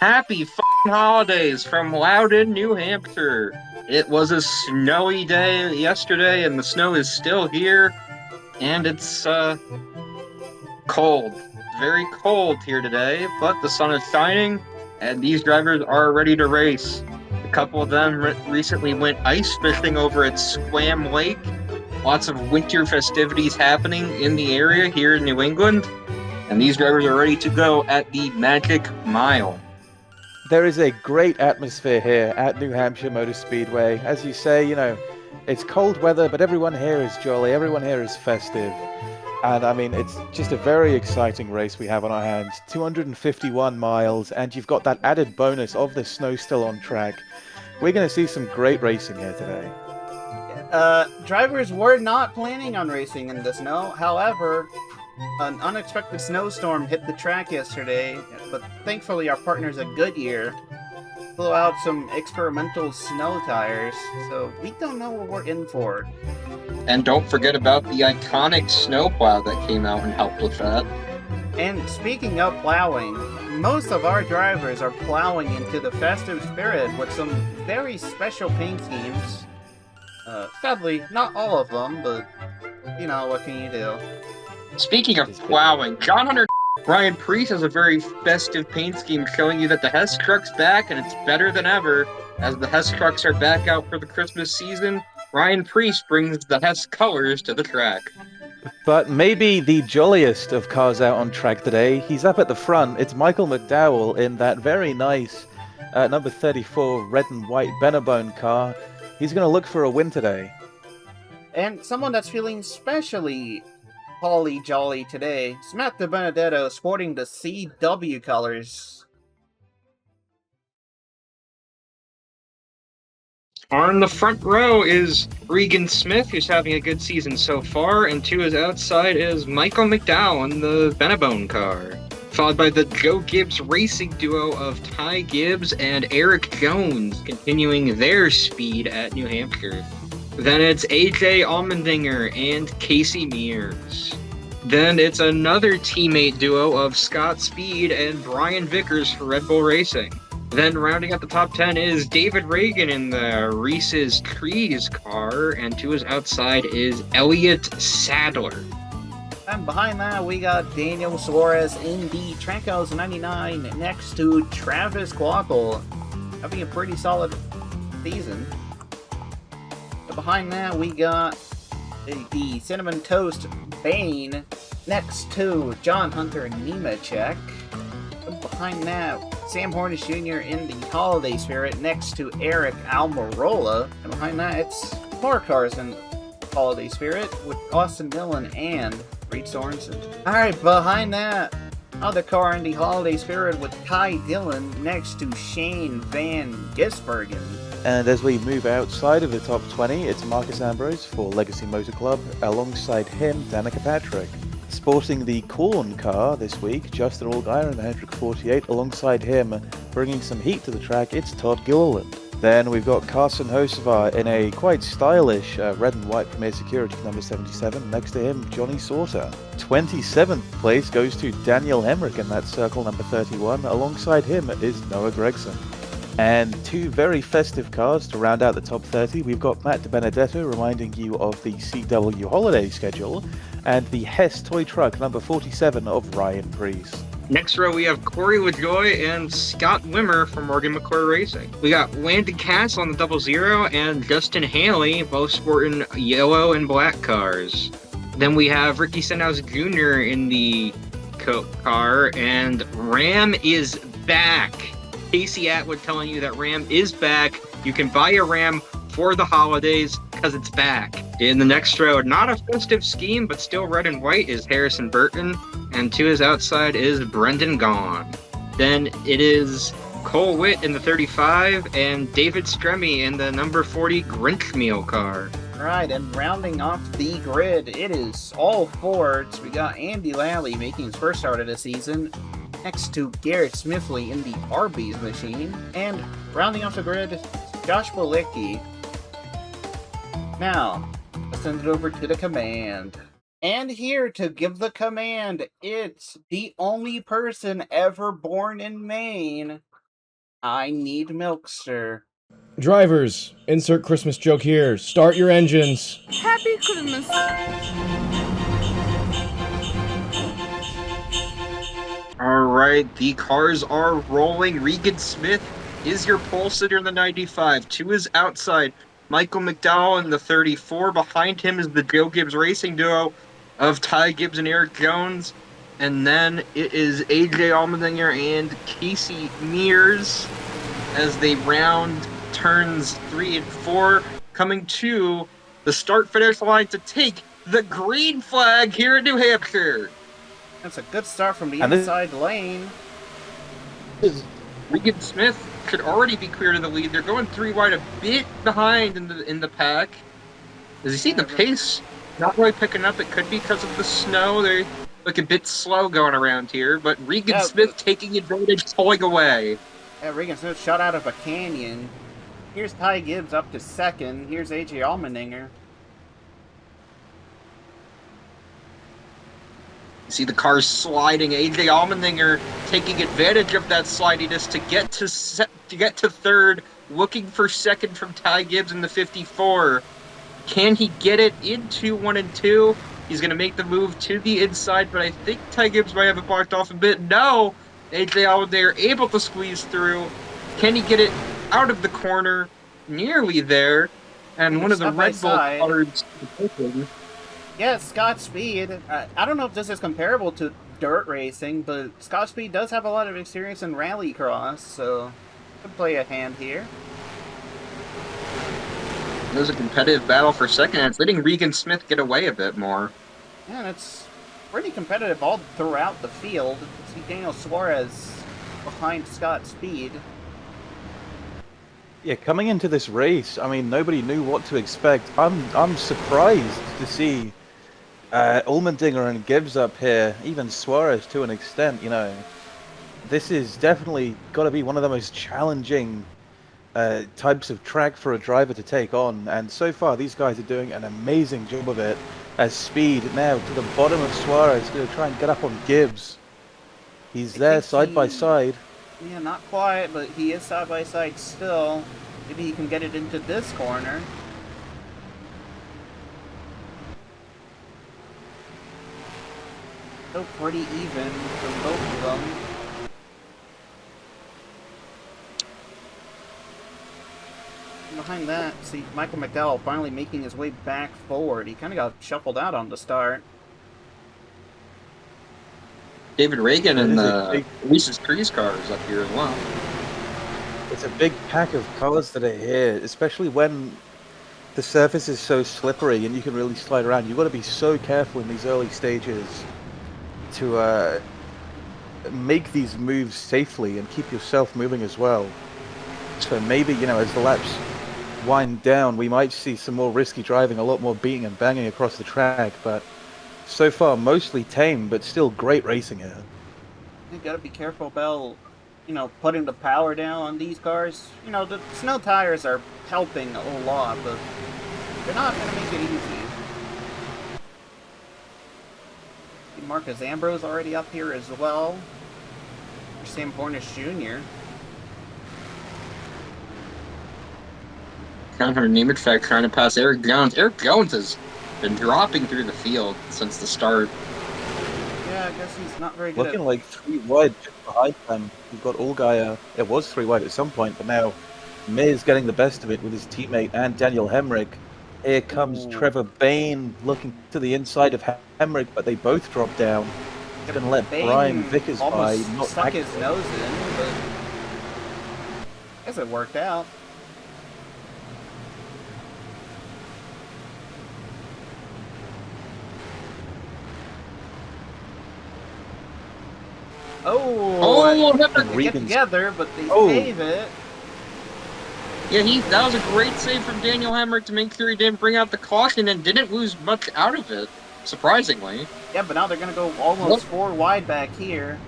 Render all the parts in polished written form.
Happy f***ing holidays from Loudon, New Hampshire. It was a snowy day yesterday, and the snow is still here, and it's cold. Very cold here today, but the sun is shining, and these drivers are ready to race. A couple of them recently went ice fishing over at Squam Lake. Lots of winter festivities happening in the area here in New England, and these drivers are ready to go at the Magic Mile. There is a great atmosphere here at New Hampshire Motor Speedway. As you say, it's cold weather, but everyone here is jolly, everyone here is festive. And I mean, it's just a very exciting race we have on our hands. 251 miles, and you've got that added bonus of the snow still on track. We're going to see some great racing here today. Drivers were not planning on racing in the snow. However, an unexpected snowstorm hit the track yesterday, but thankfully our partners at Goodyear blew out some experimental snow tires, so we don't know what we're in for. And don't forget about the iconic snowplow that came out and helped with that. And speaking of plowing, most of our drivers are plowing into the festive spirit with some very special paint schemes. Sadly, not all of them, but, what can you do? Speaking of plowing, John Hunter Brian Priest has a very festive paint scheme showing you that the Hess truck's back and it's better than ever. As the Hess trucks are back out for the Christmas season, Brian Priest brings the Hess colors to the track. But maybe the jolliest of cars out on track today, he's up at the front. It's Michael McDowell in that very nice number 34 red and white Benabone car. He's going to look for a win today. And someone that's feeling especially holly jolly today, Matt DiBenedetto sporting the CW colors. On the front row is Regan Smith, who's having a good season so far, and to his outside is Michael McDowell in the Benabone car, followed by the Joe Gibbs racing duo of Ty Gibbs and Eric Jones, continuing their speed at New Hampshire. Then it's AJ Allmendinger and Casey Mears. Then it's another teammate duo of Scott Speed and Brian Vickers for Red Bull Racing. Then rounding out the top 10 is David Reagan in the Reese's Trees car, and to his outside is Elliott Sadler. And behind that, we got Daniel Suarez in the Trackhouse 99 next to Travis Glockle, having a pretty solid season. And behind that, we got the Cinnamon Toast Bane next to John Hunter Nemechek. And behind that, Sam Hornish Jr. in the Holiday Spirit next to Eric Almirola. And behind that, it's more cars in Holiday Spirit with Austin Dillon and Reed Sorensen. Alright, behind that, other car in the Holiday Spirit with Ty Dillon next to Shane Van Gisbergen. And as we move outside of the top 20, it's Marcus Ambrose for Legacy Motor Club. Alongside him, Danica Patrick. Sporting the Corn car this week, Justin Allgaier in the Hendrick 48. Alongside him, bringing some heat to the track, it's Todd Gilliland. Then we've got Carson Hocevar in a quite stylish red and white Premier Security number 77. Next to him, Johnny Sauter. 27th place goes to Daniel Emmerich in that circle number 31. Alongside him is Noah Gregson. And two very festive cars to round out the top 30. We've got Matt DiBenedetto reminding you of the CW holiday schedule, and the Hess toy truck number 47 of Ryan Priest. Next row, we have Corey LaJoy and Scott Wimmer from Morgan McClure Racing. We got Landon Cass on the 00 and Justin Haley, both sporting yellow and black cars. Then we have Ricky Stenhouse Jr. in the car, and Ram is back. Casey Atwood telling you that Ram is back. You can buy a Ram for the holidays because it's back. In the next row, not a festive scheme, but still red and white, is Harrison Burton, and to his outside is Brendan Gaughan. Then it is Cole Witt in the 35 and David Stremme in the number 40 Grinch Meal car. Right, and rounding off the grid, it is all Fords. We got Andy Lally making his first start of the season, next to Garrett Smithley in the Arby's machine, and rounding off the grid, Josh Bolicki. Now, let's send it over to the command. And here to give the command, it's the only person ever born in Maine, I need milk, sir. Drivers, insert Christmas joke here. Start your engines. Happy Christmas. All right, the cars are rolling. Regan Smith is your pole sitter in the 95. To his outside, Michael McDowell in the 34. Behind him is the Joe Gibbs racing duo of Ty Gibbs and Eric Jones. And then it is AJ Allmendinger and Casey Mears as they round turns 3 and 4, coming to the start-finish line to take the green flag here in New Hampshire. That's a good start from the And this- inside lane. Regan Smith should already be clear to the lead. They're going 3 wide, a bit behind in the pack. As you see, the pace not really picking up. It could be because of the snow. They look a bit slow going around here, but Regan Smith taking advantage, pulling away. Yeah, Regan Smith shot out of a canyon. Here's Ty Gibbs up to second. Here's AJ Allmendinger. You see the cars sliding. AJ Allmendinger taking advantage of that slidiness to get to third, looking for second from Ty Gibbs in the 54. Can he get it into 1 and 2? He's going to make the move to the inside, but I think Ty Gibbs might have it blocked off a bit. No! AJ Allmendinger able to squeeze through. Can he get it out of the corner? Nearly there. And one of the Red Bull cars. Yeah, Scott Speed. I don't know if this is comparable to dirt racing, but Scott Speed does have a lot of experience in rallycross, so could play a hand here. There's a competitive battle for second, and it's letting Regan Smith get away a bit more. Yeah, and it's pretty competitive all throughout the field. See Daniel Suarez behind Scott Speed. Yeah, coming into this race, I mean, nobody knew what to expect. I'm surprised to see Allmendinger and Gibbs up here, even Suarez to an extent. You know, this is definitely got to be one of the most challenging types of track for a driver to take on, and so far these guys are doing an amazing job of it. As Speed now to the bottom of Suarez, going to try and get up on Gibbs. He's there side by side. Yeah, not quite, but he is side by side still. Maybe he can get it into this corner. So pretty even for both of them. Behind that, see Michael McDowell finally making his way back forward. He kind of got shuffled out on the start. David Reagan and the Reese's Trees cars up here as well. It's a big pack of cars that are here, especially when the surface is so slippery and you can really slide around. You've got to be so careful in these early stages to make these moves safely and keep yourself moving as well. So maybe, you know, as the laps wind down, we might see some more risky driving, a lot more beating and banging across the track, but so far mostly tame, but still great racing here. You gotta be careful about, you know, putting the power down on these cars. You know, the snow tires are helping a lot, but they're not gonna make it easy. Marcus Ambrose already up here as well. Sam Hornish Jr. Connor Nemeth trying to pass Eric Jones. Eric Jones has been dropping through the field since the start. Yeah, I guess he's not very good. Looking like 3 wide just behind them. We've got Allgaier. It was 3 wide at some point, but now May's getting the best of it with his teammate and Daniel Hemrick. Here comes Trevor Bain looking to the inside of Hemrick, but they both drop down. He's going to let Brian Vickers by. Not stuck his nose in, but I guess it worked out. Oh, they get together, but they save it. Yeah, that was a great save from Daniel Hemrick to make sure he didn't bring out the caution and didn't lose much out of it, surprisingly. Yeah, but now they're going to go almost 4 wide back here.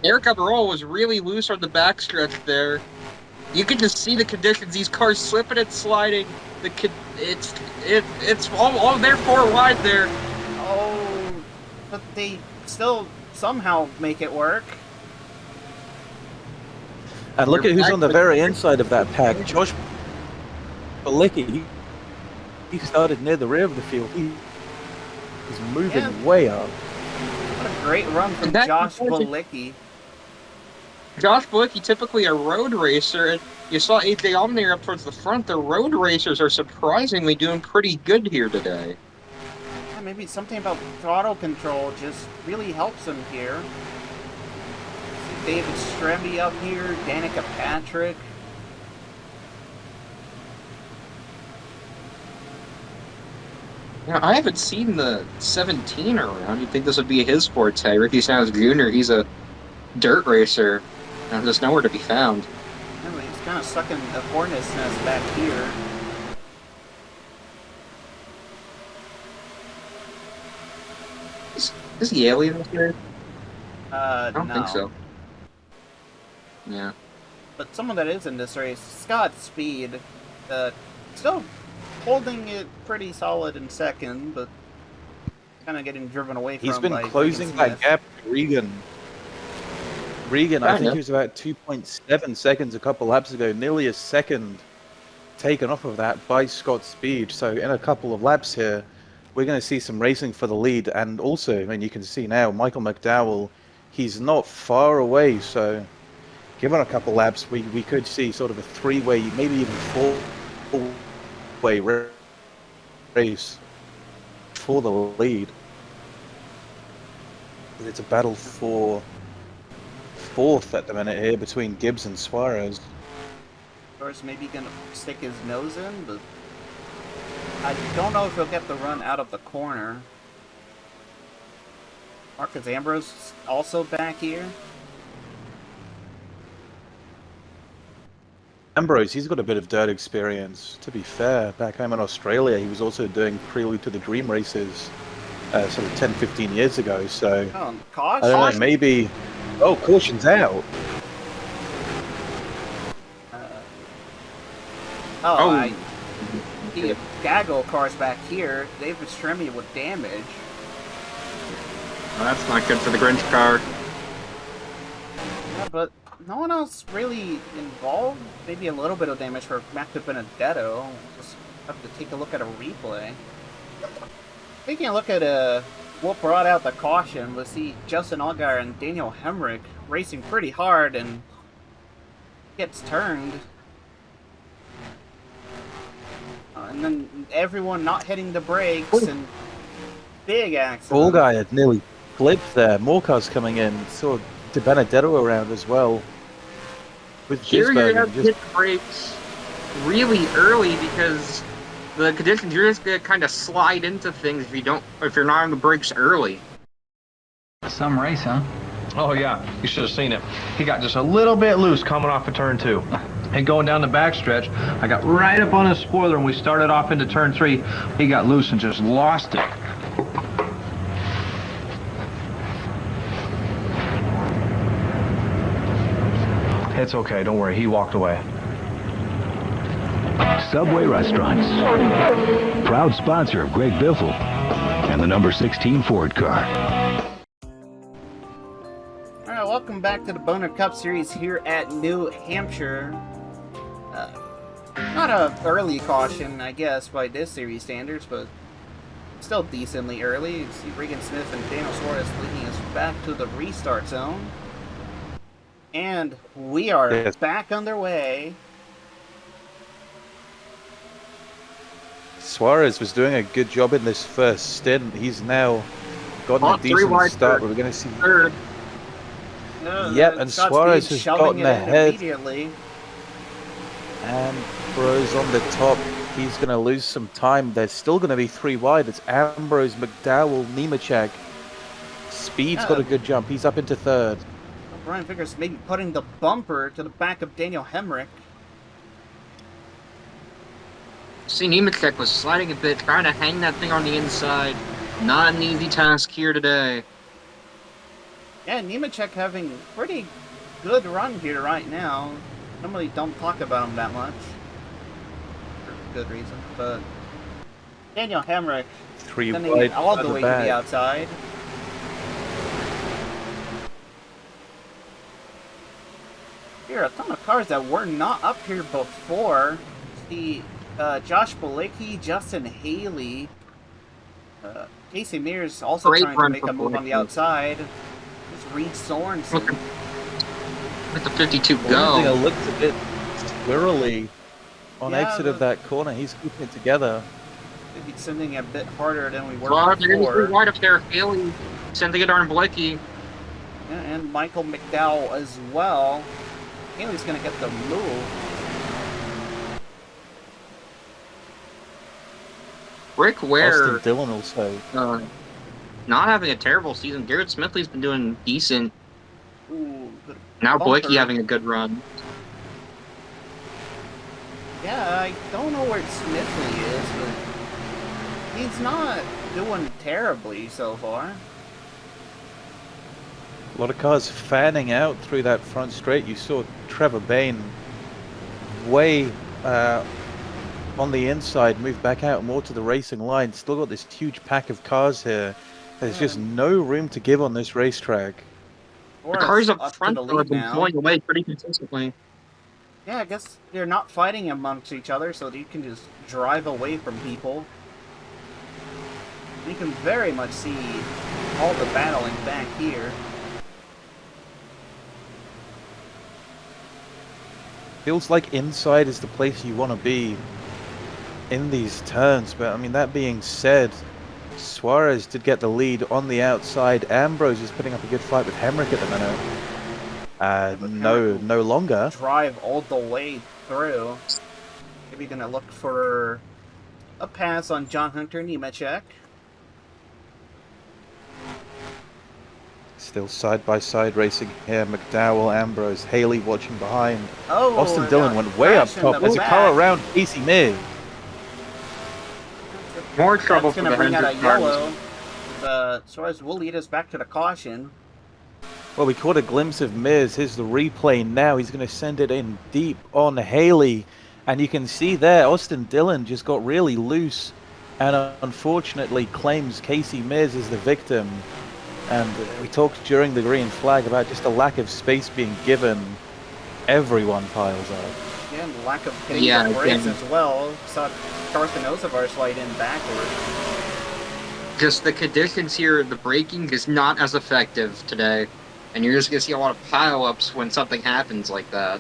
Eric Almirola was really loose on the backstretch there. You can just see the conditions. These cars slipping and sliding. It's all there 4 wide there. Oh, but they still somehow make it work. And look You're at who's back on the with- very inside of that pack. Josh Balicki. He started near the rear of the field. He's moving Yeah. way up. What a great run from That- Josh Balicki. Josh Blicky, typically a road racer, and you saw AJ Allmendinger up towards the front. The road racers are surprisingly doing pretty good here today. Yeah, maybe something about throttle control just really helps him here. David Stremby up here, Danica Patrick. Now, I haven't seen the 17 around. You'd think this would be his forte. Ricky Stenhouse Jr., he's a dirt racer, and there's nowhere to be found. Anyway, he's kind of stuck in the hornet's nest back here. Is he alien this year? I don't No. think so. Yeah. But someone that is in this race, Scott Speed, still holding it pretty solid in second, but kind of getting driven away from. He's been by closing Regan that Smith. gap with Regan. Regan, I think Kinda. he was about 2.7 seconds a couple laps ago, nearly a second taken off of that by Scott Speed. So in a couple of laps here, we're going to see some racing for the lead. And also, I mean, you can see now, Michael McDowell, he's not far away. So given a couple laps, we could see sort of a three-way, maybe even four-way race for the lead. It's a battle for fourth at the minute here between Gibbs and Suarez. Of course, maybe gonna stick his nose in, but I don't know if he'll get the run out of the corner. Marcus Ambrose is also back here. Ambrose, he's got a bit of dirt experience. To be fair, back home in Australia, he was also doing Prelude to the Dream races sort of 10, 15 years ago. So, Oh, I don't know, caution. maybe... Oh, caution's out. Oh, Oh. I see a Gaggle car's back here. David Stremmy with damage. Well, that's not good for the Grinch car. Yeah, but no one else really involved. Maybe a little bit of damage for Matt Benedetto. Just have to take a look at a replay. Taking a look at what brought out the caution, we see Justin Allgaier and Daniel Hemrick racing pretty hard and gets turned. And then everyone not hitting the brakes and big accident. Ball guy had nearly flipped there. More cars coming in. Saw De Benedetto around as well. With Here you Gisbergen, have to hit the brakes really early because the conditions, you're just gonna kind of slide into things if you're not on the brakes early. Some race, huh? Oh yeah, you should have seen it. He got just a little bit loose coming off of turn 2. And going down the backstretch, I got right up on his spoiler and we started off into turn 3. He got loose and just lost it. It's okay, don't worry, he walked away. Subway Restaurants, proud sponsor of Greg Biffle and the number 16 Ford car. Alright, welcome back to the Boner Cup Series here at New Hampshire. Not a early caution, I guess, by this series standards, but still decently early. You see Regan Smith and Daniel Suarez leading us back to the restart zone. And we are Yes. back underway. Suarez was doing a good job in this first stint. He's now gotten a Hot three decent wide start. third. We're going to see... Third. Yep, and Scott Suarez Speed has shoving gotten it in ahead. immediately. Ambrose on the top. He's going to lose some time. There's still going to be three wide. It's Ambrose, McDowell, Nemechek. Speed's got a good jump. He's up into third. Brian Vickers maybe putting the bumper to the back of Daniel Hemrick. See, Nemechek was sliding a bit, trying to hang that thing on the inside. Not an easy task here today. Yeah, Nemechek having pretty good run here right now. Normally don't talk about him that much. For good reason, but Daniel Hemrick Three sending wide it all at the way back. to the outside. Here, a ton of cars that were not up here before. The Josh Balicki, Justin Haley, Casey Mears also Great trying to run make from a move on the Balicki. outside. There's Reed Sorensen. Let the 52 Lunding go. looks a bit squirrely on Yeah, exit of that corner. He's keeping it together. Maybe sending a bit harder than we were Well, they're going to before. be wide up there. Haley sending it on Blakey. Yeah, and Michael McDowell as well. Haley's going to get the move. Rick Ware Austin Dillon also. not having a terrible season. Garrett Smithley's been doing decent. Ooh, good Now bumper. Blakey having a good run. Yeah, I don't know where Smithley is, but he's not doing terribly so far. A lot of cars fanning out through that front straight. You saw Trevor Bain way on the inside, move back out more to the racing line. Still got this huge pack of cars here. There's just no room to give on this racetrack. The cars up to front the have lead been now. pulling away pretty consistently. Yeah, I guess they're not fighting amongst each other, so you can just drive away from people. You can very much see all the battling back here. Feels like inside is the place you want to be in these turns, but I mean, that being said, Suarez did get the lead on the outside. Ambrose is putting up a good fight with Hemrick at the minute. No longer. Drive all the way through. Maybe gonna look for a pass on John Hunter Nemechek. Still side-by-side racing here. McDowell, Ambrose, Haley watching behind. Oh, Austin and Dillon a went way up crash in top. the There's a back. car around Casey Mears. More trouble That's for gonna the bring out a Hendrick cars. yellow. Suarez will lead us back to the caution. Well, we caught a glimpse of Mears. Here's the replay now. He's going to send it in deep on Haley. And you can see there, Austin Dillon just got really loose and unfortunately claims Casey Mears as the victim. And we talked during the green flag about just a lack of space being given. Everyone piles up. Yeah, and lack of hitting Yeah, the brakes again. as well. Saw Carson Ozavar slide in backward. Just the conditions here, the braking is not as effective today. And you're just going to see a lot of pile-ups when something happens like that.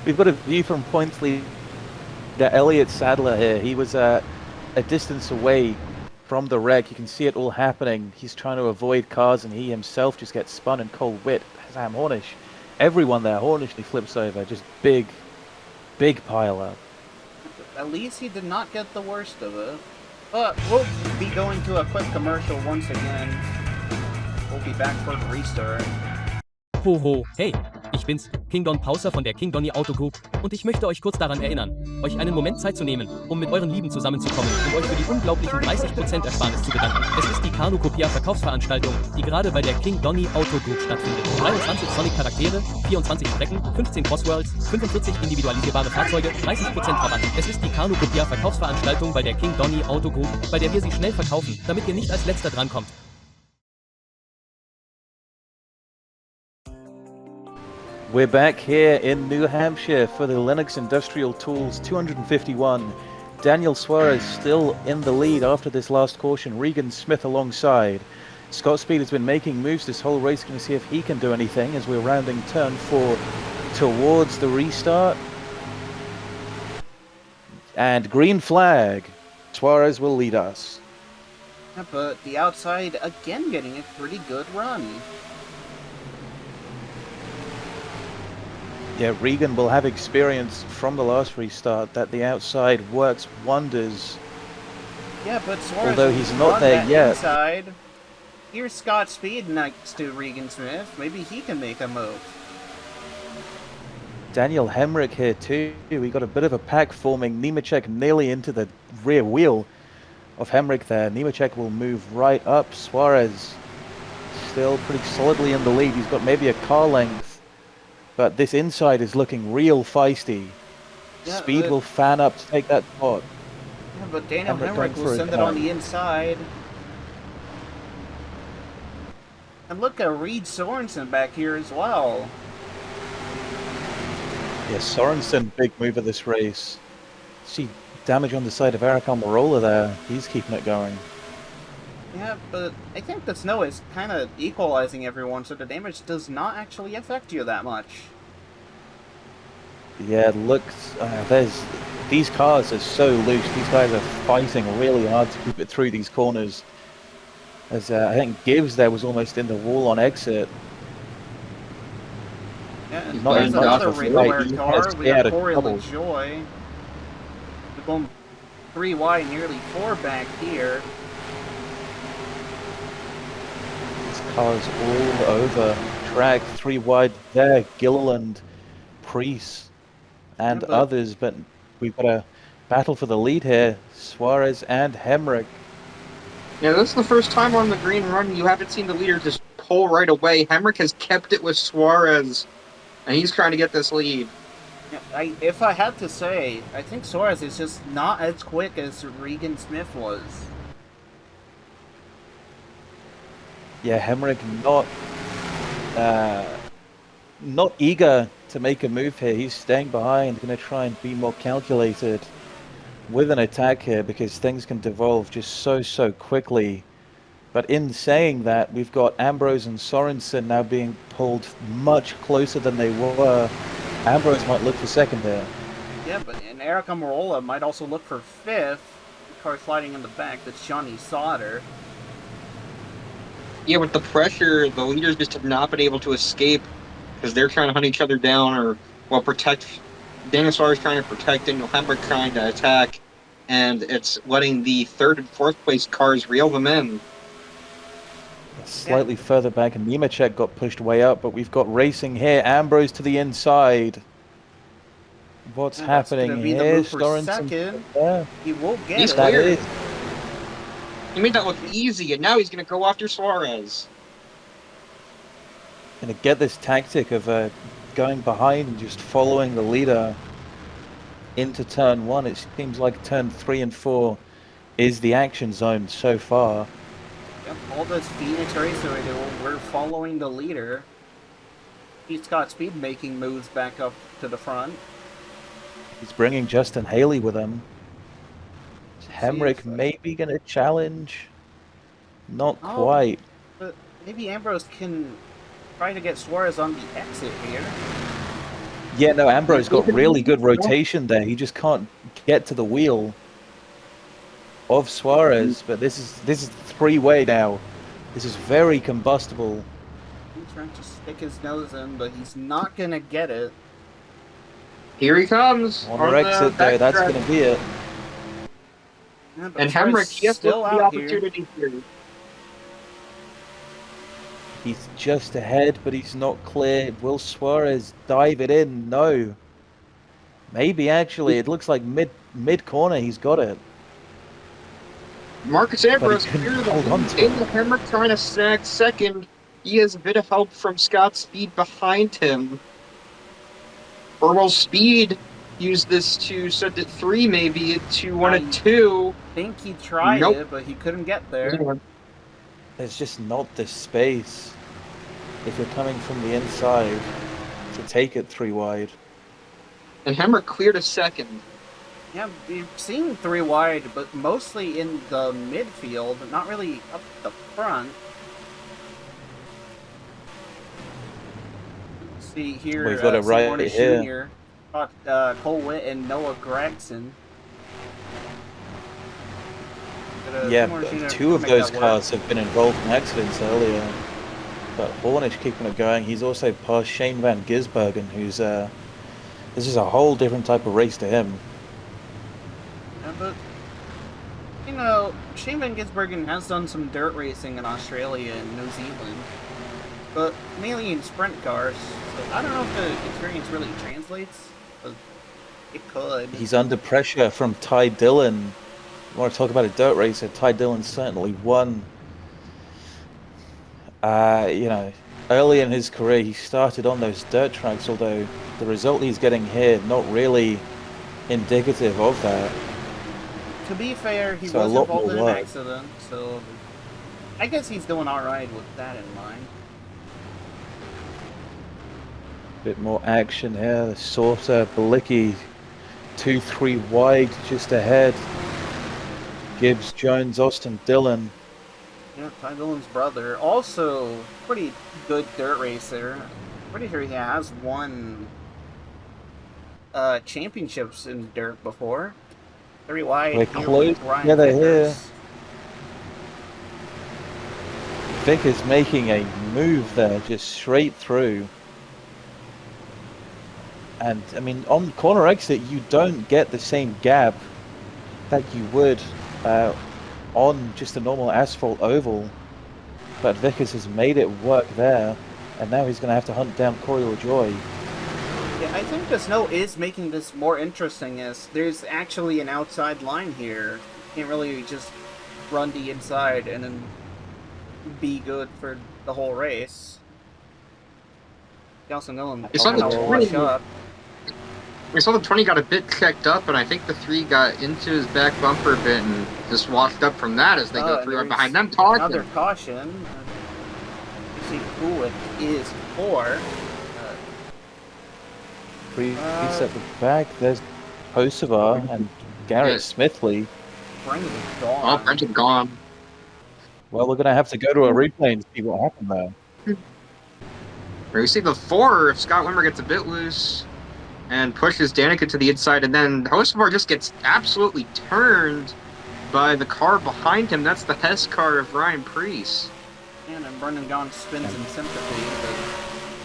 We've got a view from points lead that Elliott Sadler here. He was a distance away from the wreck. You can see it all happening. He's trying to avoid cars and he himself just gets spun in cold wit. Sam Hornish, everyone there, Hornishly flips over. Just big pile up. At least he did not get the worst of it. But we'll be going to a quick commercial once again. We'll be back for the restart. Hoho, hey, ich bin's, King Don Pauser von der King Donny Auto Group und ich möchte euch kurz daran erinnern, euch einen Moment Zeit zu nehmen, um mit euren Lieben zusammenzukommen und euch für die unglaublichen 30% Ersparnis zu bedanken. Es ist die Canocopia Verkaufsveranstaltung, die gerade bei der King Donny Auto Group stattfindet. 23 Sonic Charaktere, 24 Strecken, 15 Crossworlds, 45 individualisierbare Fahrzeuge, 30% Rabatt. Es ist die Canocopia Verkaufsveranstaltung bei der King Donny Auto Group, bei der wir sie schnell verkaufen, damit ihr nicht als letzter drankommt. We're back here in New Hampshire for the Lennox Industrial Tools 251. Daniel Suarez still in the lead after this last caution. Regan Smith alongside. Scott Speed has been making moves this whole race. Going to see if he can do anything as we're rounding turn 4 towards the restart. And green flag. Suarez will lead us. Yeah, but the outside again getting a pretty good run. Yeah, Regan will have experience from the last restart that the outside works wonders. Yeah, but Suarez Although he's not run there that yet. Inside. Here's Scott Speed next to Regan Smith. Maybe he can make a move. Daniel Hemrick here too. We got a bit of a pack forming. Nemechek nearly into the rear wheel of Hemrick there. Nemechek will move right up. Suarez still pretty solidly in the lead. He's got maybe a car length. But this inside is looking real feisty. Yeah, Speed will fan up to take that spot. Yeah, but Daniel Hemrick Hemrick going will for a send it turn. on the inside. And look at Reed Sorensen back here as well. Yeah, Sorensen, big move of this race. See damage on the side of Eric Almirola there. He's keeping it going. Yeah, but I think the snow is kind of equalizing everyone, so the damage does not actually affect you that much. Yeah, it looks. These cars are so loose. These guys are fighting really hard to keep it through these corners. As I think Gibbs there was almost in the wall on exit. Yeah, and Not there's in much another of a rare fight. He car. has We got scared a Corey couple. LaJoy. We're going 3 wide, nearly 4 back here. These cars all over track, 3 wide there. Gilliland, Priest, and Yeah, but- others, but we've got a battle for the lead here. Suarez and Hemrick. Yeah, this is the first time on the green run you haven't seen the leader just pull right away. Hemrick has kept it with Suarez, and he's trying to get this lead. Yeah, if I had to say, I think Suarez is just not as quick as Regan Smith was. Yeah, Hemrick not eager to make a move here. He's staying behind, going to try and be more calculated with an attack here because things can devolve just so quickly. But in saying that, we've got Ambrose and Sorensen now being pulled much closer than they were. Ambrose might look for second there. Yeah, but and Eric Almirola might also look for 5th. The car sliding in the back, that's Johnny Sauter. Yeah, with the pressure, the leaders just have not been able to escape because they're trying to hunt each other down or, well, protect. Daniel Suarez trying to protect, Daniel Hemrick trying to attack, and it's letting the 3rd and 4th place cars reel them in. Slightly further back, and Nemechek got pushed way up, but we've got racing here. Ambrose to the inside. What's happening gonna be here? the move for Sorensen second. there. He will get He's it. That clear. is. He made that look easy, and now he's going to go after Suarez. Gonna get this tactic of going behind and just following the leader into turn 1. It seems like turn 3 and 4 is the action zone so far. Yep, all this Phoenix Racer we do, we're following the leader. He's got speed making moves back up to the front. He's bringing Justin Haley with him. Hemrick if, maybe gonna challenge. Not Oh. quite. But maybe Ambrose can try to get Suarez on the exit here. Yeah, no, Ambrose got really good rotation there. He just can't get to the wheel of Suarez. But this is 3-way now. This is very combustible. He's trying to stick his nose in, but he's not gonna get it. Here he comes. On our exit there, that's gonna be it. Yeah, but And Suarez Hemrick, he has still the out here. opportunity here. He's just ahead, but he's not clear. Will Suarez dive it in? No. Maybe actually. It looks like mid corner. He's got it. Marcus Ambrose couldn't clear hold the on lead. to it. Daniel Hemrick trying to snag second. He has a bit of help from Scott Speed behind him. Or will Speed use this to set it 3 maybe to 1 and 2? I think he tried Nope. it, but he couldn't get there. There's just not the space if you're coming from the inside to take it 3 wide. And Hemrick cleared a second. Yeah, we've seen 3 wide, but mostly in the midfield, not really up the front. See here, We've got it right Seymour here. Jr., got Cole Witt and Noah Gregson. But, Yeah, Seymour Jr. 2 of make those that work. cars have been involved in accidents earlier. But Hornish keeping it going. He's also passed Shane Van Gisbergen, who's this is a whole different type of race to him. Yeah, but, you know, Shane Van Gisbergen has done some dirt racing in Australia and New Zealand, but mainly in sprint cars, so I don't know if the experience really translates, but it could. He's under pressure from Ty Dillon. You want to talk about a dirt racer? Ty Dillon certainly won. You know, early in his career, he started on those dirt tracks, although the result he's getting here, not really indicative of that. To be fair, he So a was lot involved more in an work. accident, so I guess he's doing alright with that in mind. Bit more action here. Sorter, Balicki, 2-3 wide, just ahead. Gibbs, Jones, Austin, Dillon. Yeah, Ty Dillon's brother. Also, pretty good dirt racer. Pretty sure he has won championships in dirt before. 3 wide. We're here close with Ryan together here. Vickers. Vickers making a move there, just straight through. And, I mean, on corner exit, you don't get the same gap that you would on just a normal asphalt oval. But Vickers has made it work there, and now he's going to have to hunt down Corey LaJoy. Yeah, I think the snow is making this more interesting, as there's actually an outside line here. You can't really just run the inside and then be good for the whole race. Nelson Dillon It's on the wash up. I saw the 20 got a bit checked up, and I think the 3 got into his back bumper a bit and just washed up from that as they go through right behind them talking. Another caution. You see who it is for. He's at the back. There's Kosovar and Garrett Smithley. Brendan's gone. Oh, Brendan gone. Well, we're going to have to go to a replay and see what happened there. We see the 4 if Scott Wimmer gets a bit loose and pushes Danica to the inside, and then Kosovar just gets absolutely turned by the car behind him. That's the Hess car of Ryan Preece. And then Brendan Gaughan spins in sympathy, but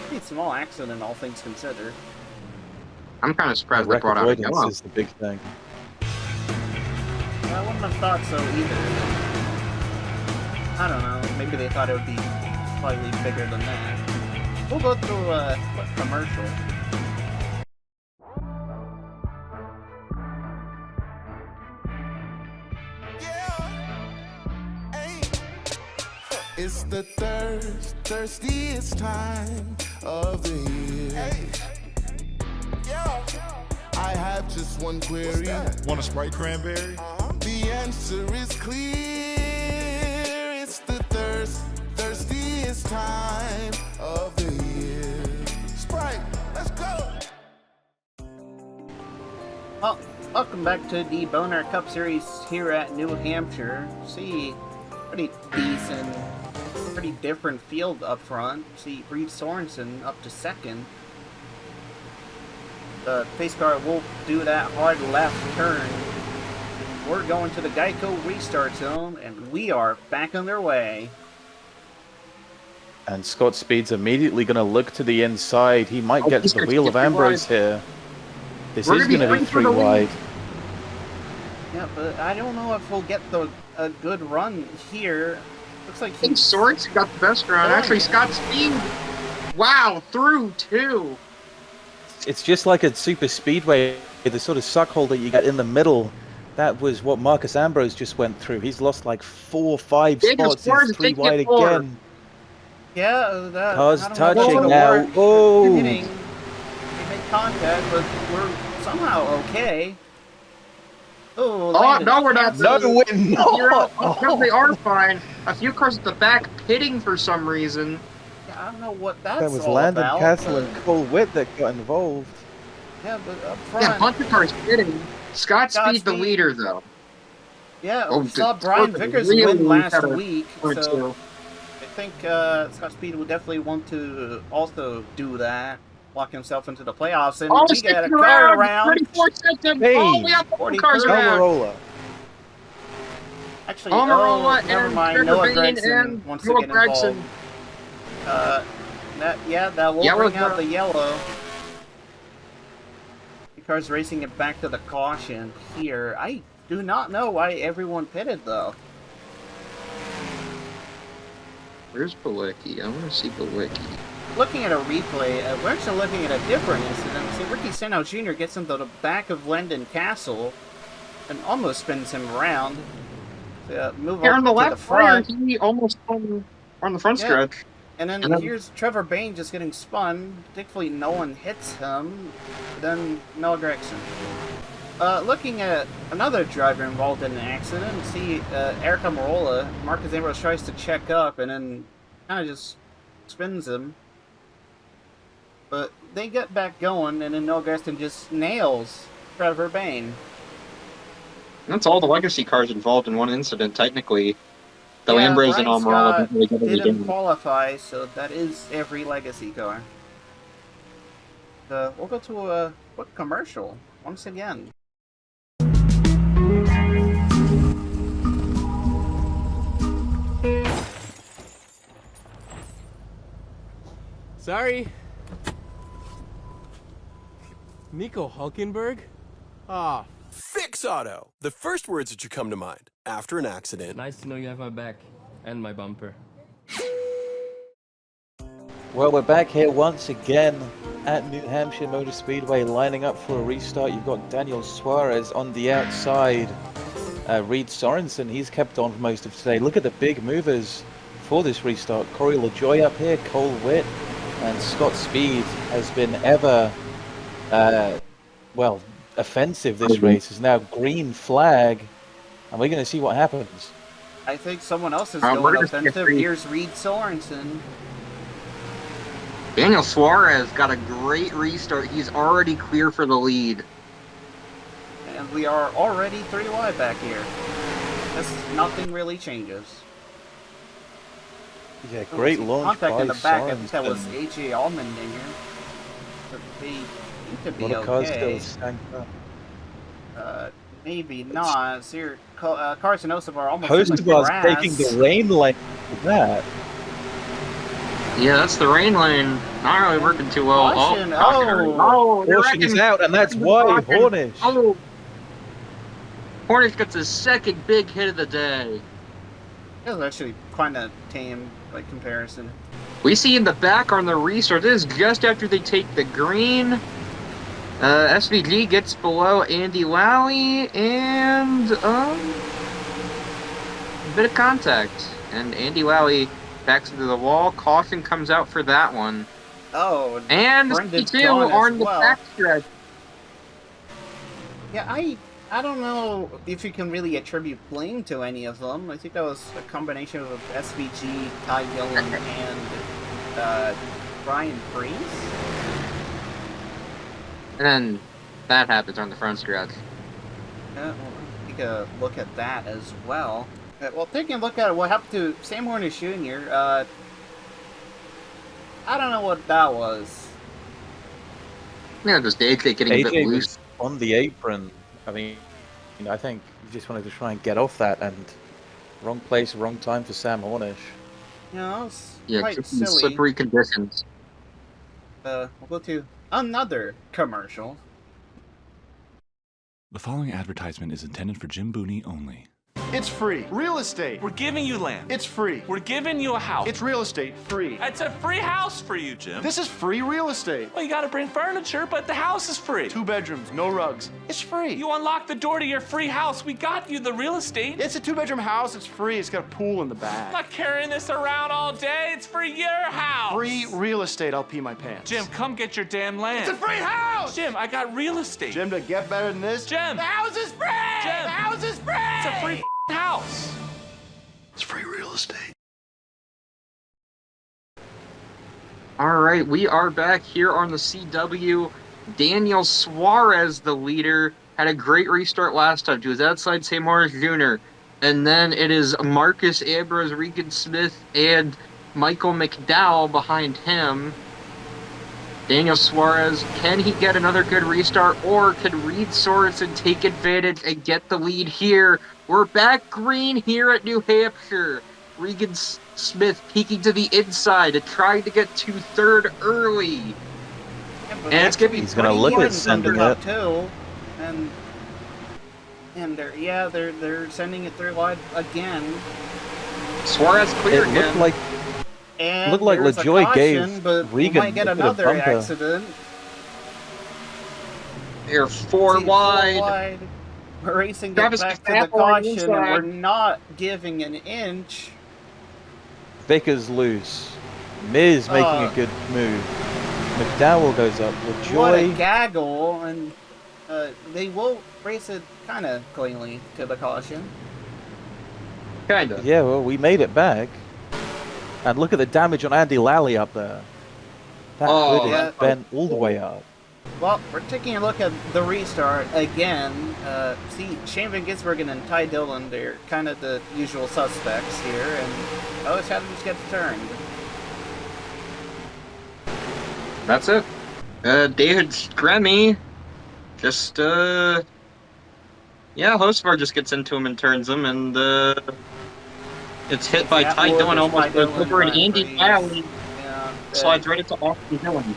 pretty small accident, all things considered. I'm kind of surprised they brought out a avoidance is the big thing. I wouldn't have thought so either. I don't know. Maybe they thought it would be slightly bigger than that. We'll go through a commercial. It's the thirstiest time of the year. I have just one query. Want a Sprite cranberry? The answer is clear. It's the thirstiest time of the year. Sprite, let's go. Well, welcome back to the Boner Cup Series here at New Hampshire. See, pretty decent, pretty different field up front. See, Reed Sorensen up to second. The pace car will do that hard left turn. We're going to the Geico restart zone, and we are back on their way. And Scott Speed's immediately going to look to the inside. He might get to the wheel of Ambrose here. This is going to be 3 wide. Yeah, but I don't know if we'll get a good run here. Looks like I think Sorensen got the best run. Actually, Scott Speed, wow, through 2. It's just like a super speedway, the sort of suck hole that you get in the middle. That was what Marcus Ambrose just went through. He's lost like 4 or 5 spots. He's 3 wide again. Yeah, that Cars touching now. Oh! They made contact, but we're somehow okay. Oh, no, we're not. No, we're not. Oh. They are fine. A few cars at the back pitting for some reason. I don't know what that's That was all Landon about, Castle and Cole Witt that got involved. Yeah, but up front... Yeah, a bunch of cars pitting. Scott Speed the leader, though. Yeah, we saw Brian Vickers win last week, so I think Scott Speed will definitely want to also do that, lock himself into the playoffs, and we got a car around. 34 seconds. Hey, oh, we have 4 cars around. Almirola. Actually, Almirola never and mind. Noah Trevor Bain Gregson and wants Noah to get involved. That will bring out the yellow. The car's racing it back to the caution here. I do not know why everyone pitted, though. Where's Balicki? I want to see Balicki. Looking at a replay, we're actually looking at a different incident. See, Ricky Santos Jr. gets into the back of Landon Castle and almost spins him around. Move Here up on the to left the front. he almost on the front stretch. And then here's Trevor Bain just getting spun. Thankfully, no one hits him. Then Noah Gregson. Looking at another driver involved in an accident, see Eric Almirola, Marcus Ambrose tries to check up and then kind of just spins him. But they get back going, and then Noah Gragson just nails Trevor Bayne. That's all the legacy cars involved in one incident, technically. Though Yeah, Ambrose and Brian Almirola Scott didn't really get any didn't damage. qualify, so that is every legacy car. We'll go to a quick commercial once again. Sorry. Nico Hulkenberg? Ah. Fix Auto. The first words that should come to mind after an accident. Nice to know you have my back and my bumper. Well, we're back here once again at New Hampshire Motor Speedway, lining up for a restart. You've got Daniel Suarez on the outside. Reed Sorensen, he's kept on for most of today. Look at the big movers for this restart. Corey LaJoy up here, Cole Witt, and Scott Speed has been ever, offensive this race. Is now green flag, and we're going to see what happens. I think someone else is going offensive. Here's Reed Sorensen. Daniel Suarez got a great restart. He's already clear for the lead. And we are already 3 wide back here. Nothing really changes. Yeah, great launch by in the back. Sorensen. I think that was AJ Allman in here. But they seem to be okay. Maybe not. So here, Carson Osavar almost in the grass. Taking the rain lane for that. Yeah, that's the rain lane. Not really working too well. Caution. Caution is out, and that's why Hornish. Oh, Hornish gets his second big hit of the day. That was actually kind of tame by comparison. We see in the back on the restart, this is just after they take the green. SVG gets below Andy Lally, and a bit of contact. And Andy Lally backs into the wall. Caution comes out for that one. Oh, and two on the backstretch. Yeah, I don't know if you can really attribute blame to any of them. I think that was a combination of SVG, Ty Dillon, and Brian Priest. And then that happens on the front stretch. Yeah, we'll take a look at that as well. Well, taking a look at what happened to Sam Hornish Jr., I don't know what that was. Yeah, just AJ getting a bit loose. On the apron. I mean, I think he just wanted to try and get off that, and wrong place, wrong time for Sam Hornish. Yeah, it's quite silly. Slippery conditions. We'll go to another commercial. The following advertisement is intended for Jim Booney only. It's free. Real estate. We're giving you land. It's free. We're giving you a house. It's real estate. Free. It's a free house for you, Jim. This is free real estate. Well, you gotta bring furniture, but the house is free. 2 bedrooms, no rugs. It's free. You unlock the door to your free house. We got you the real estate. It's a 2-bedroom house. It's free. It's got a pool in the back. I'm not carrying this around all day. It's for your house. Free real estate. I'll pee my pants. Jim, come get your damn land. It's a free house! Jim, I got real estate. Jim, to get better than this, Jim! The house is free! Jim! The house is free! It's a free house. It's free real estate. All right, we are back here on the CW. Daniel Suarez, the leader, had a great restart last time. He was outside Sam Hornish Jr. And then it is Marcus Ambrose, Regan Smith, and Michael McDowell behind him. Daniel Suarez, can he get another good restart, or can Reed Sorensen take advantage and get the lead here? We're back green here at New Hampshire. Regan Smith peeking to the inside and trying to get to third early. Yeah, and it's going to be he's going to look at sending it. Too. And they're sending it through wide again. Suarez clear again. Looked like LaJoy gave but Regan might get another accident. They're 4 wide. We're racing back to the caution, and we're not giving an inch. Vickers loose. Miz making a good move. McDowell goes up. LaJoy. What a gaggle, and they will race it kind of cleanly to the caution. Kind of. Yeah, well, we made it back. And look at the damage on Andy Lally up there. That Oh, hood is yeah. bent all the way up. Well, we're taking a look at the restart again. See, Shane Van Gisbergen and Ty Dillon, they're kind of the usual suspects here, and always have to just get turned. That's it. David Scremmy just, yeah, Hostvar just gets into him and turns him, and, it's hit by Ty Dillon, almost goes over, and Andy Alley slides right into Austin Dillon.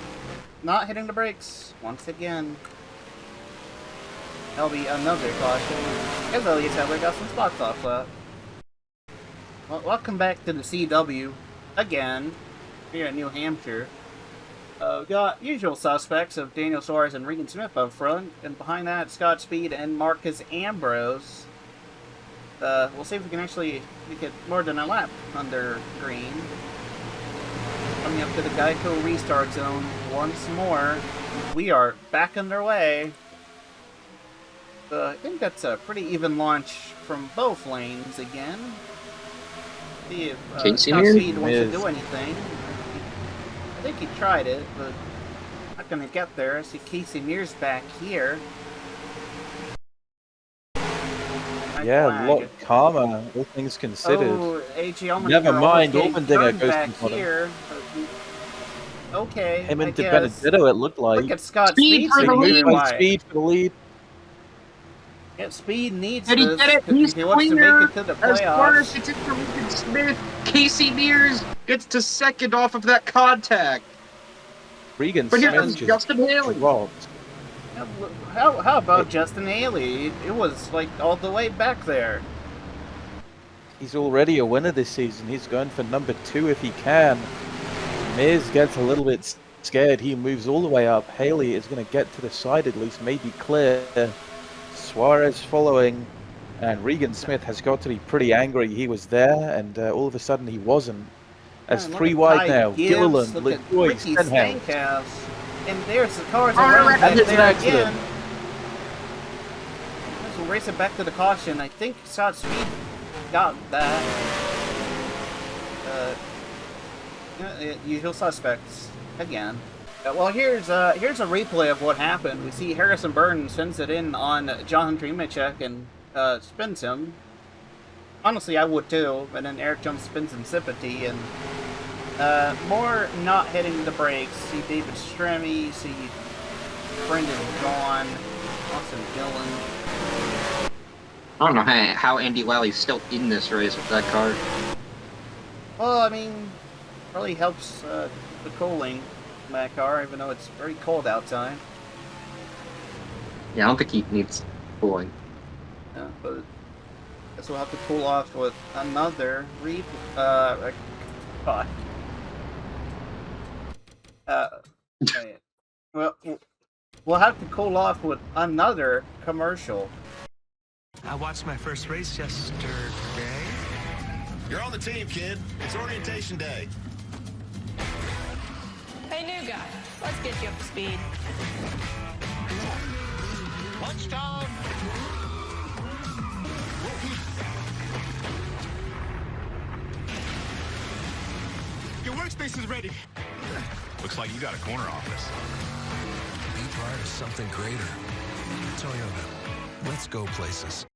Not hitting the brakes once again. That'll be another caution. As Elliott Sadler got some spots off that. Well, welcome back to the CW again here in New Hampshire. We got usual suspects of Daniel Suarez and Regan Smith up front, and behind that, Scott Speed and Marcus Ambrose. We'll see if we can actually get more than a lap under green. Coming up to the Geico restart zone once more. We are back underway. I think that's a pretty even launch from both lanes again. See if Scott Speed wants to do anything. I think he tried it, but not going to get there. I see Casey Mears back here. Yeah, a lot calmer, all things considered. Oh, AG Never mind, Allmendinger goes back from here. Okay, him into Benedetto, it looked like. Look at Scott Speed for the lead. Speed for the lead. Yeah, Speed needs And he this did it. if he wants to make it to the playoffs. As far as it's for Regan Smith, Casey Mears gets to second off of that contact. Regan But Smith it was Justin Haley. How about Justin Haley? It was like all the way back there. He's already a winner this season. He's going for number 2 if he can. Mears gets a little bit scared. He moves all the way up. Haley is going to get to the side at least, maybe clear. Suarez following, and Regan Smith has got to be pretty angry. He was there, and all of a sudden he wasn't. As 3 wide now. Gilliland, LaJoy, Stenhouse. And there's the cars around back there again. We'll race it back to the caution. I think Scott Speed got that. Usual suspects again. Well, here's a replay of what happened. We see Harrison Burton sends it in on John Drimacek and spins him. Honestly, I would too. And then Eric Jones spins him sympathy, and more not hitting the brakes. See David Stremme, see Brendan Gaughan, Austin Dillon. I don't know how Andy Lally still in this race with that car. Well, I mean, really helps the cooling in that car, even though it's very cold outside. Yeah, I don't think he needs cooling. Yeah, but I guess we'll have to cool off with another well, we'll have to cool off with another commercial. I watched my first race yesterday. You're on the team, kid. It's orientation day. Hey, new guy. Let's get you up to speed. Lunchtime. Your workspace is ready. Looks like you got a corner office. Be part of something greater. Toyota. Let's go places.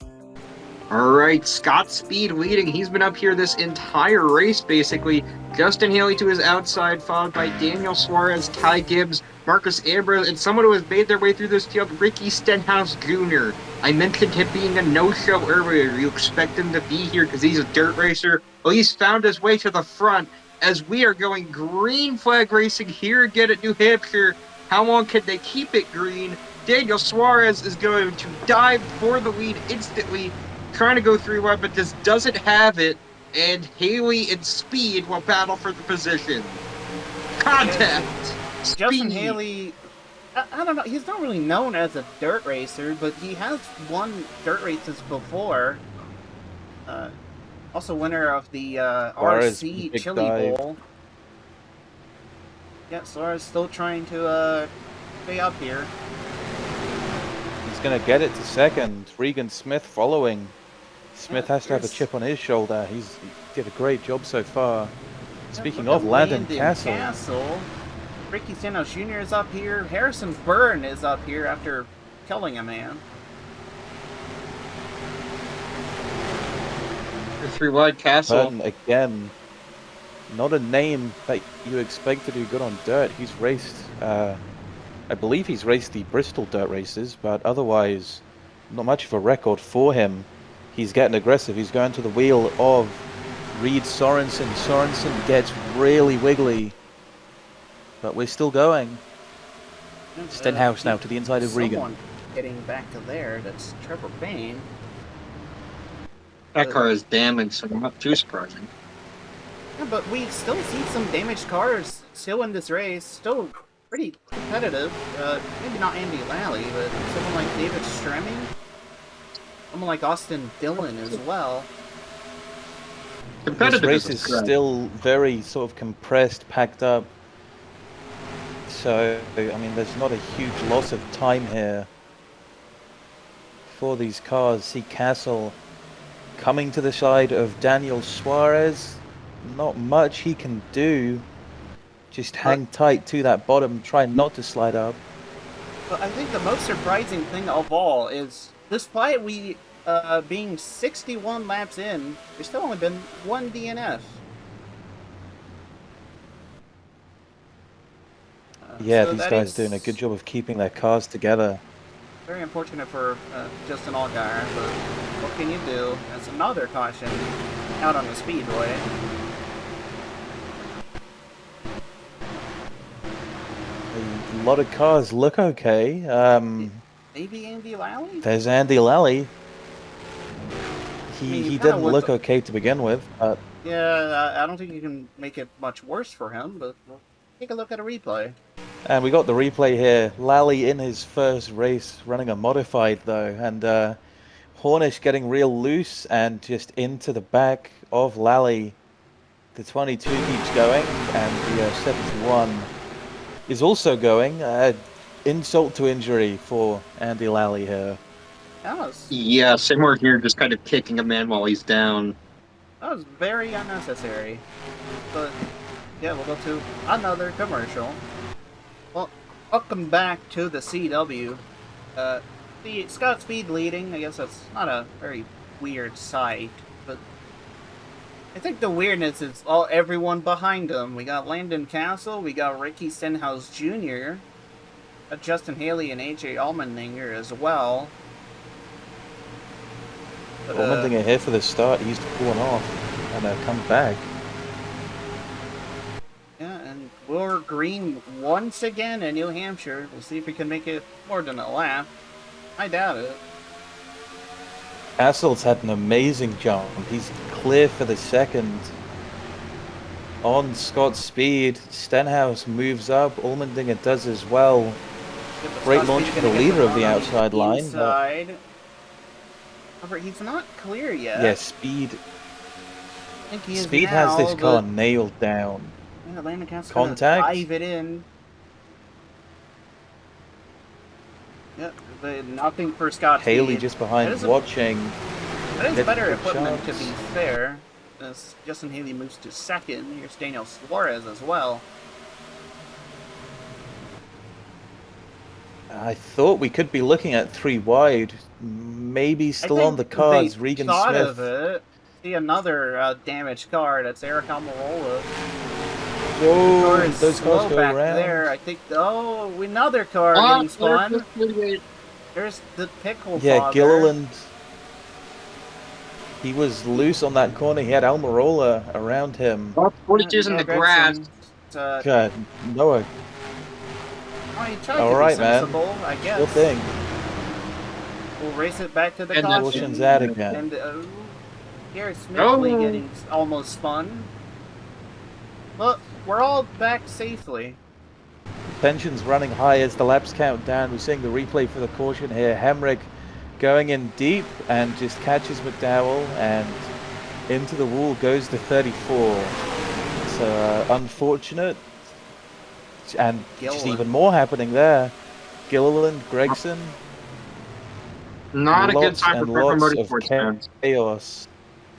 Alright, Scott Speed leading. He's been up here this entire race, basically. Justin Haley to his outside, followed by Daniel Suarez, Ty Gibbs, Marcus Ambrose, and someone who has made their way through this field, Ricky Stenhouse Jr. I mentioned him being a no-show earlier. You expect him to be here because he's a dirt racer. Well, he's found his way to the front as we are going green flag racing here again at New Hampshire. How long can they keep it green? Daniel Suarez is going to dive for the lead instantly, trying to go 3 wide, but just doesn't have it, and Haley and Speed will battle for the position. Contact! Justin Haley, I don't know, he's not really known as a dirt racer, but he has won dirt races before. Also winner of the RC Chili Bowl. Yeah, Suarez still trying to stay up here. He's going to get it to second. Regan Smith following. Smith has to have a chip on his shoulder. He did a great job so far. Speaking of Landon Castle. Ricky Stenhouse Jr. is up here. Harrison Byrne is up here after killing a man. The 3 wide Castle. Byrne, again, not a name that you expect to do good on dirt. He's raced, I believe he's raced the Bristol dirt races, but otherwise, not much of a record for him. He's getting aggressive. He's going to the wheel of Reed Sorensen. Sorensen gets really wiggly, but we're still going. Stenhouse now to the inside of Regan. Someone getting back to there. That's Trevor Bain. That car is damaged, so not too surprising. Yeah, but we still see some damaged cars still in this race. Still pretty competitive. Maybe not Andy Lally, but someone like David Stremming. Someone like Austin Dillon as well. This race is still very sort of compressed, packed up. So, I mean, there's not a huge loss of time here for these cars. See Castle coming to the side of Daniel Suarez. Not much he can do. Just hang tight to that bottom, try not to slide up. But I think the most surprising thing of all is, despite we being 61 laps in, there's still only been one DNF. Yeah, so these guys doing a good job of keeping their cars together. Very unfortunate for Justin Allgaier, but what can you do? That's another caution out on the speedway. A lot of cars look okay. Maybe Andy Lally? There's Andy Lally. He didn't look okay to begin with. Yeah, I don't think you can make it much worse for him, but we'll take a look at a replay. And we got the replay here. Lally in his first race running a modified though, and Hornish getting real loose and just into the back of Lally. The 22 keeps going, and the 71 is also going. Insult to injury for Andy Lally here. Yeah, Seymour here just kind of kicking a man while he's down. That was very unnecessary. But, yeah, we'll go to another commercial. Well, welcome back to the CW. The Scott Speed leading, I guess that's not a very weird sight, but I think the weirdness is everyone behind him. We got Landon Castle, we got Ricky Stenhouse Jr., Justin Haley and AJ Allmendinger as well. Allmendinger here for the start. He's pulling off and come back. Yeah, and we're green once again in New Hampshire. We'll see if we can make it more than a lap. I doubt it. Castle's had an amazing jump. He's clear for the second. On Scott's speed, Stenhouse moves up. Allmendinger does as well. Great launch for the leader of the outside line. However, he's not clear yet. Yeah, Speed. I think he is Speed now, has this car nailed down. Yeah, Landon Castle's Contact. gonna dive it in. Yep, but nothing for Scott Haley Speed. just behind watching. That is better equipment, to be fair. As Justin Haley moves to second. Here's Daniel Suarez as well. I thought we could be looking at 3 wide. Maybe still on the cards. Regan thought Smith. Of it. See another damaged car. That's Eric Almirola. Whoa, those cars go back around. there. I think. Oh, another car getting spun. There's the pickle. Yeah, father. Gilliland. He was loose on that corner. He had Almirola around him. 42's in the grass. God, Noah. All right, man. I guess. Good thing. We'll race it back to the And caution. caution's out again. And Garrett Smithley getting almost spun. But we're all back safely. Tension's running high as the laps count down. We're seeing the replay for the caution here. Hemrick going in deep and just catches McDowell, and into the wall goes the 34. So unfortunate. And just even more happening there. Gilliland, Gregson. Not a good time for lots of motorsports fans. chaos.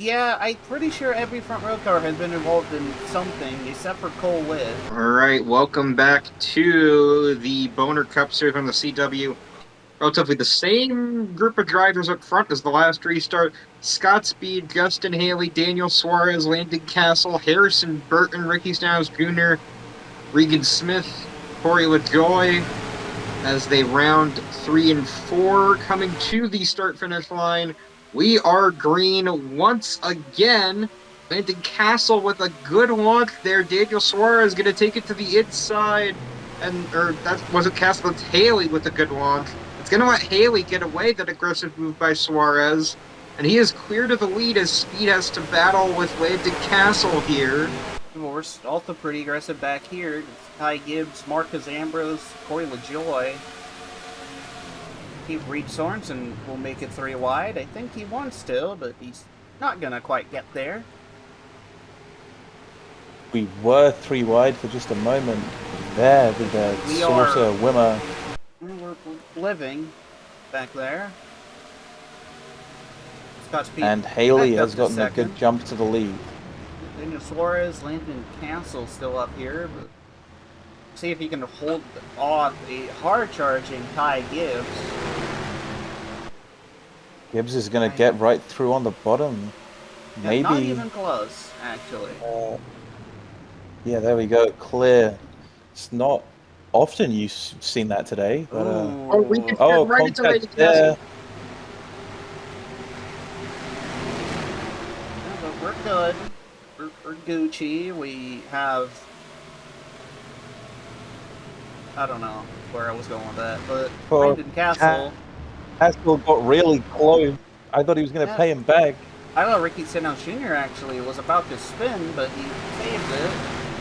Yeah, I'm pretty sure every front row car has been involved in something except for Cole Witt. Alright, welcome back to the Boner Cup Series on the CW. Relatively the same group of drivers up front as the last restart. Scott Speed, Justin Haley, Daniel Suarez, Landon Castle, Harrison Burton, Ricky Stiles Jr., Regan Smith, Corey LaJoy, as they round 3 and 4 coming to the start-finish line. We are green once again. Landon Castle with a good launch there. Daniel Suarez going to take it to the inside. Or that wasn't Castle, it's Haley with a good launch. It's going to let Haley get away that aggressive move by Suarez. And he is clear to the lead as Speed has to battle with Landon Castle here. Well, we're also pretty aggressive back here. It's Ty Gibbs, Marcus Ambrose, Corey LaJoy. Reed Sorensen will make it 3 wide. I think he wants to, but he's not going to quite get there. We were 3 wide for just a moment there with the Saucer Wimmer. We're living back there. Scott Speed and Haley has gotten a good jump to the lead. Daniel Suarez, Landon Castle still up here, but see if he can hold off a hard-charging Ty Gibbs. Gibbs is going to get right through on the bottom. Yeah, Maybe. Not even close, actually. Yeah, there we go. Clear. It's not often you've seen that today. But, we can get right into Landon there. Yeah, but we're good. We're Gucci. We have... I don't know where I was going with that, but Landon Castle... Castle got really close. I thought he was going to pay him back. I thought Ricky Stenhouse Jr. actually was about to spin, but he saved it.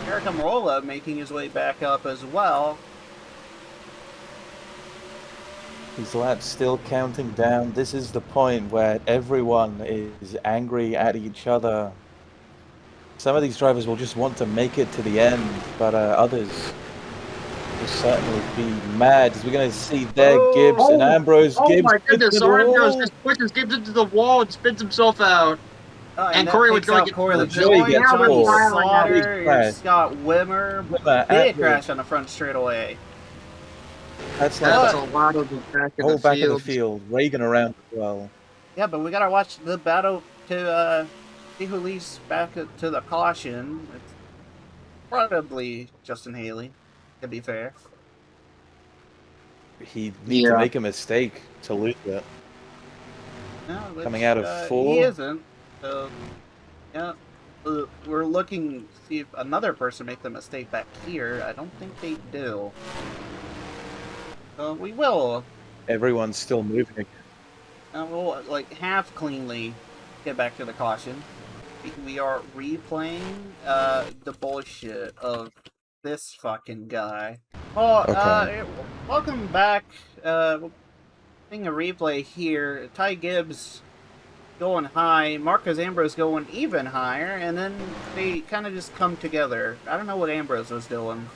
Eric Amarola making his way back up as well. His laps still counting down. This is the point where everyone is angry at each other. Some of these drivers will just want to make it to the end, but others will certainly be mad. As we're going to see there, Gibbs and Ambrose. Oh Gibbs my goodness, Ambrose just pushes Gibbs into the wall and spins himself out. And Corey would LaJoy gets Johnny Slaughter, Scott Wimmer, big crash on the front straightaway. That's a lot of the back of the field. Reagan around as well. Yeah, but we gotta watch the battle to see who leads back to the caution. It's probably Justin Haley, to be fair. He needs to make a mistake to lose it. No, coming out of 4. He isn't. So, yeah, we're looking to see if another person makes a mistake back here. I don't think they do. So we will. Everyone's still moving. We'll, like, half cleanly get back to the caution. We are replaying the bullshit of this fucking guy. Oh, welcome back. Seeing a replay here. Ty Gibbs going high, Marcus Ambrose going even higher, and then they kind of just come together. I don't know what Ambrose was doing.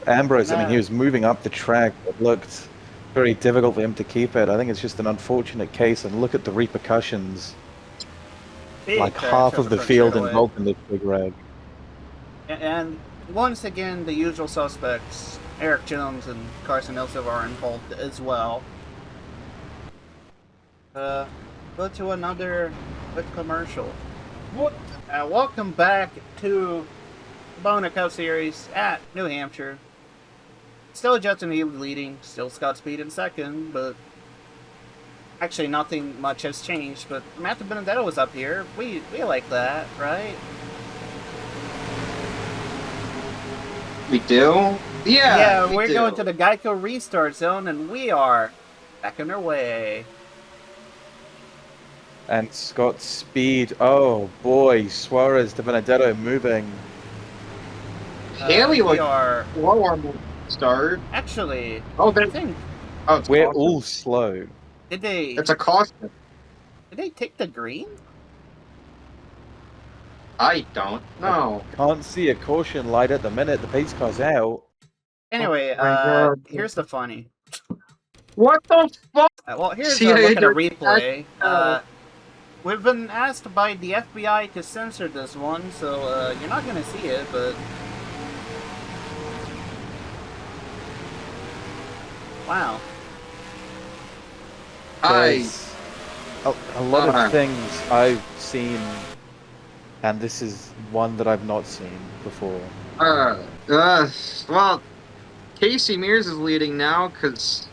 Ambrose, I mean, he was moving up the track. It looked very difficult for him to keep it. I think it's just an unfortunate case, and look at the repercussions. Like half of the field involved in this big wreck. And once again, the usual suspects, Eric Jones and Carson Elsev, are involved as well. Go to another quick commercial. Welcome back to the Boner Cup Series at New Hampshire. Still Justin Haley leading, still Scott Speed in second, but actually nothing much has changed. But Matthew Benedetto was up here. We like that, right? We do? Yeah, we're going to the Geico restart zone, and we are back on our way. And Scott Speed, oh boy, Suarez to Benedetto moving. Haley low arm start. Actually, I think. Oh, we're all slow. Did they? It's a caution. Did they take the green? I don't know. Can't see a caution light at the minute. The pace car's out. Anyway, here's the funny. What the fuck? Well, here's a look at a replay. we've been asked by the FBI to censor this one, so you're not gonna see it, but wow. There's a lot of things I've seen, and this is one that I've not seen before. Well, Casey Mears is leading now, because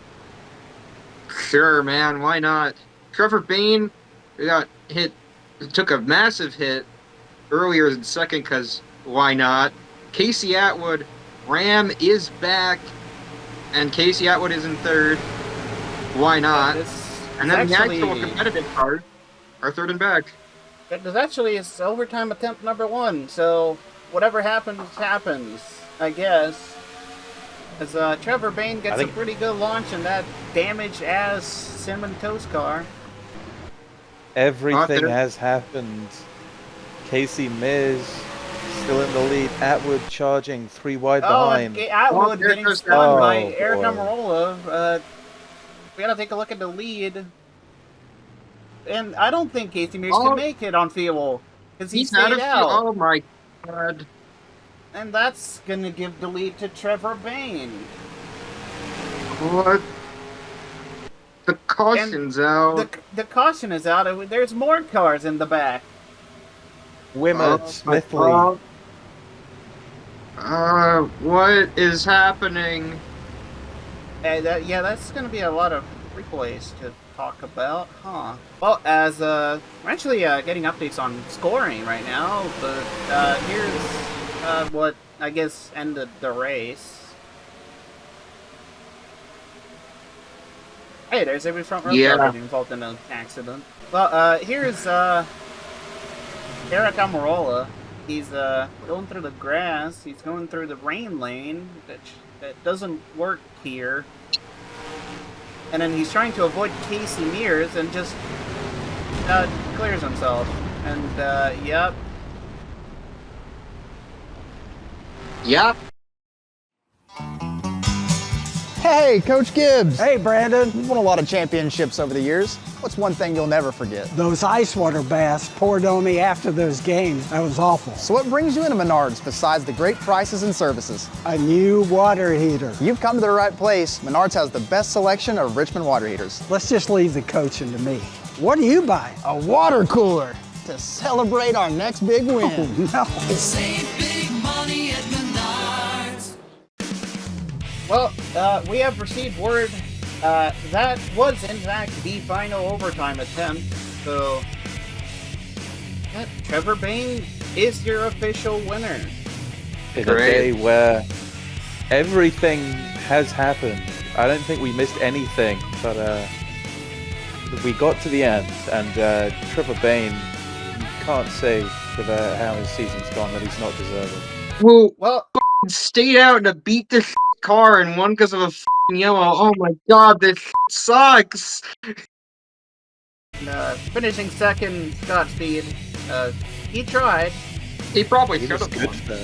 sure, man, why not? Trevor Bain got hit, took a massive hit earlier in second, because why not? Casey Atwood, Ram is back, and Casey Atwood is in third. Why not? And then the actual competitive cars are third and back. There's actually it's overtime attempt number 1, so whatever happens, happens, I guess. As Trevor Bain gets a pretty good launch in that damaged-ass Cinnamon Toast car. Everything has happened. Casey Mears still in the lead. Atwood charging 3 wide behind. Atwood getting spun by Eric Amarola. We gotta take a look at the lead. And I don't think Casey Mears can make it on fuel. Because he stayed out. Oh my god. And that's gonna give the lead to Trevor Bain. What? The caution's out. The caution is out. There's more cars in the back. Wimmer, Smithley. What is happening? Yeah, that's going to be a lot of replays to talk about, huh? Well, as we're actually getting updates on scoring right now, but here's what I guess ended the race. Hey, there's every front row car involved in an accident. Well, here's Eric Amarola. He's going through the grass. He's going through the rain lane, that doesn't work here. And then he's trying to avoid Casey Mears and just clears himself. And yep. Yep. Hey, Coach Gibbs. Hey, Brandon. You've won a lot of championships over the years. What's one thing you'll never forget? Those ice water baths poured on me after those games. That was awful. So what brings you into Menards besides the great prices and services? A new water heater. You've come to the right place. Menards has the best selection of Richmond water heaters. Let's just leave the coaching to me. What do you buy? A water cooler to celebrate our next big win. Oh, no. Save big money at Menards. Well, we have received word that was in fact the final overtime attempt, so Trevor Bain is your official winner. In a day where everything has happened. I don't think we missed anything, but we got to the end, and Trevor Bain, you can't say with how his season's gone that he's not deserving. Well, stayed out to beat this car and won because of a yellow. Oh my god, this sucks. Finishing second, Scott Speed. He tried. He probably He should was have good won.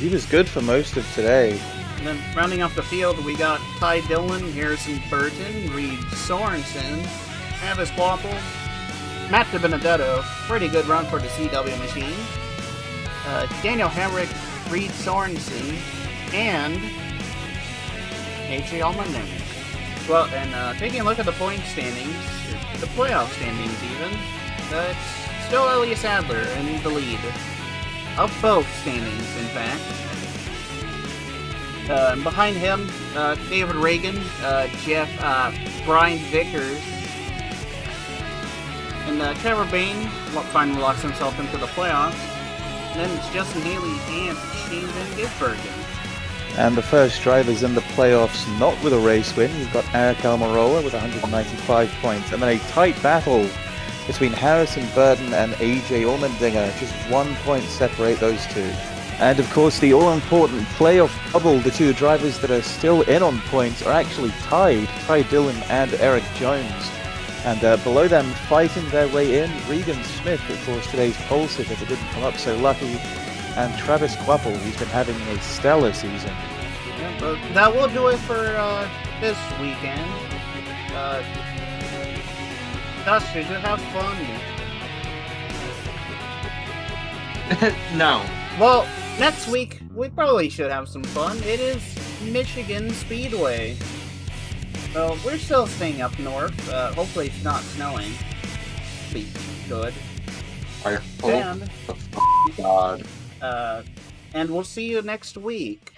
he was good for most of today. And then rounding off the field, we got Ty Dillon, Harrison Burton, Reed Sorensen, Travis Quapple, Matt DiBenedetto. Pretty good run for the CW machine. Daniel Hamrick, Reed Sorensen, and AJ Allmendinger. Well, and taking a look at the point standings, the playoff standings even, it's still Elias Adler in the lead. Of both standings, in fact. And behind him, David Reagan, Brian Vickers, and Trevor Bain finally locks himself into the playoffs. And then it's Justin Haley and Shane Van Gisbergen. And the first drivers in the playoffs not with a race win. You've got Eric Almirola with 195 points. And then a tight battle between Harrison Burton and AJ Allmendinger. Just 1 point separate those two. And of course the all-important playoff bubble. The two drivers that are still in on points are actually tied. Ty Dillon and Eric Jones. And below them, fighting their way in, Regan Smith, of course, today's pole sitter that didn't come up so lucky, and Travis Quapple, who's been having a stellar season. Yeah, but that will do it for this weekend. Dust, did you have fun? No. Well, next week, we probably should have some fun. It is Michigan Speedway. So, we're still staying up north. Hopefully it's not snowing. Be good. I hope And, the God. and we'll see you next week.